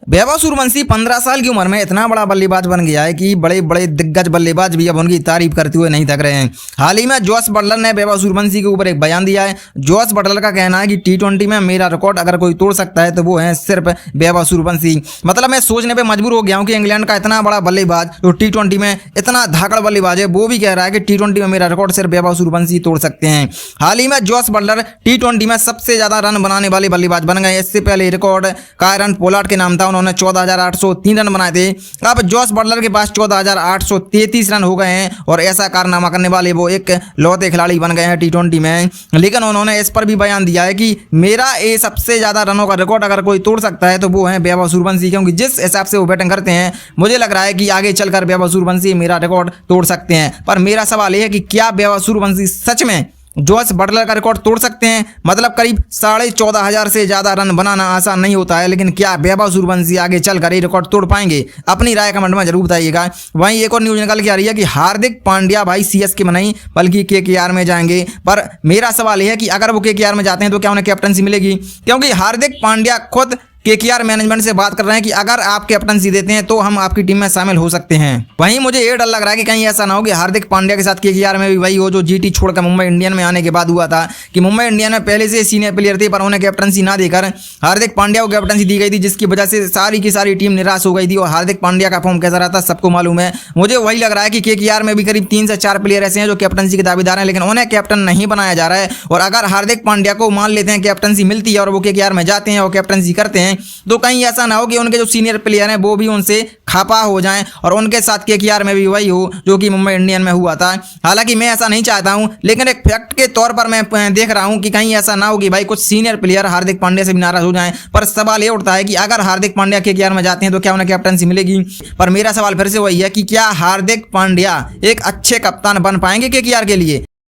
वैभव सूर्यवंशी 15 साल की उम्र में इतना बड़ा बल्लेबाज बन गया है कि बड़े बड़े दिग्गज बल्लेबाज भी अब उनकी तारीफ करते हुए नहीं थक रहे हैं। हाल ही में जॉस बटलर ने वैभव सूर्यवंशी के ऊपर एक बयान दिया है। जॉस बटलर का कहना है कि टी20 में मेरा रिकॉर्ड अगर कोई तोड़ सकता है तो वो है सिर्फ वैभव सूर्यवंशी। मतलब मैं सोचने पर मजबूर हो गया हूँ कि इंग्लैंड का इतना बड़ा बल्लेबाज जो टी20 में इतना धाकड़ बल्लेबाज है वो भी कह रहा है कि टी20 में मेरा रिकॉर्ड सिर्फ वैभव सूर्यवंशी तोड़ सकते हैं। हाल ही में जॉस बटलर टी20 में सबसे ज्यादा रन बनाने वाले बल्लेबाज बन गए। इससे पहले रिकॉर्ड कायरन पोलार्ड के नाम था, उन्होंने 14,803 रन बनाए थे। अब जॉस बटलर के पास 14,833 रन हो गए हैं और ऐसा कारनामा करने वाले वो एक लौते खिलाड़ी बन गए हैं टी20 में। लेकिन उन्होंने इस पर भी बयान दिया है कि मेरा ये सबसे ज्यादा रनों का रिकॉर्ड अगर कोई तोड़ सकता है तो वो है वैभव सूर्यवंशी, क्योंकि जिस हिसाब से वो बैटिंग करते हैं मुझे लग रहा है कि आगे चलकर वैभव सूर्यवंशी मेरा रिकॉर्ड तोड़ सकते हैं। पर मेरा सवाल यह है कि क्या वैभव सूर्यवंशी सच में जॉस बटलर का रिकॉर्ड तोड़ सकते हैं? मतलब करीब 14,500 से ज्यादा रन बनाना आसान नहीं होता है, लेकिन क्या वैभव सूर्यवंशी आगे चलकर ये रिकॉर्ड तोड़ पाएंगे? अपनी राय कमेंट में जरूर बताइएगा। वहीं एक और न्यूज निकल के आ रही है कि हार्दिक पांड्या भाई सीएसके में नहीं बल्कि केकेआर में जाएंगे। पर मेरा सवाल यह है कि अगर वो केकेआर में जाते हैं तो क्या उन्हें कैप्टनसी मिलेगी? क्योंकि हार्दिक पांड्या खुद केकेआर मैनेजमेंट से बात कर रहे हैं कि अगर आप कैप्टनसी देते हैं तो हम आपकी टीम में शामिल हो सकते हैं। वहीं मुझे ये डर लग रहा है कि कहीं ऐसा ना हो कि हार्दिक पांड्या के साथ केकेआर में भी वही हो जो जीटी छोड़कर मुंबई इंडियन में आने के बाद हुआ था, कि मुंबई इंडियन में पहले से सीनियर प्लेयर थे पर उन्हें कैप्टनसी ना देकर हार्दिक पांड्या को कैप्टनसी दी गई थी, जिसकी वजह से सारी की सारी टीम निराश हो गई थी। और हार्दिक पांड्या का फॉर्म कैसा रहा था सबको मालूम है। मुझे वही लग रहा है कि केकेआर में भी करीब 3 से 4 प्लेयर ऐसे हैं जो कैप्टनसी के दावेदार हैं, लेकिन उन्हें कैप्टन नहीं बनाया जा रहा है। और अगर हार्दिक पांड्या को मान लेते हैं कैप्टनसी मिलती है और वो केकेआर में जाते हैं और कैप्टनसी करते हैं तो कहीं ऐसा ना हो कि उनके जो सीनियर प्लेयर हैं वो भी उनसे खपा हो जाएं और उनके साथ केकेआर में भी वही हो जो कि मुंबई इंडियन में हुआ था। हालांकि मैं ऐसा नहीं चाहता हूं, लेकिन एक फैक्ट के तौर पर मैं देख रहा हूं कि कहीं ऐसा ना हो कि भाई कुछ सीनियर प्लेयर हार्दिक पांड्या से भी नाराज हो जाएं। पर सवाल ये उठता है कि अगर हार्दिक पांड्या केकेआर में जाते हैं तो क्या उन्हें कैप्टनसी मिलेगी? पर मेरा सवाल फिर से वही है कि क्या हार्दिक पांड्या एक अच्छे कप्तान बन पाएंगे केकेआर के लिए?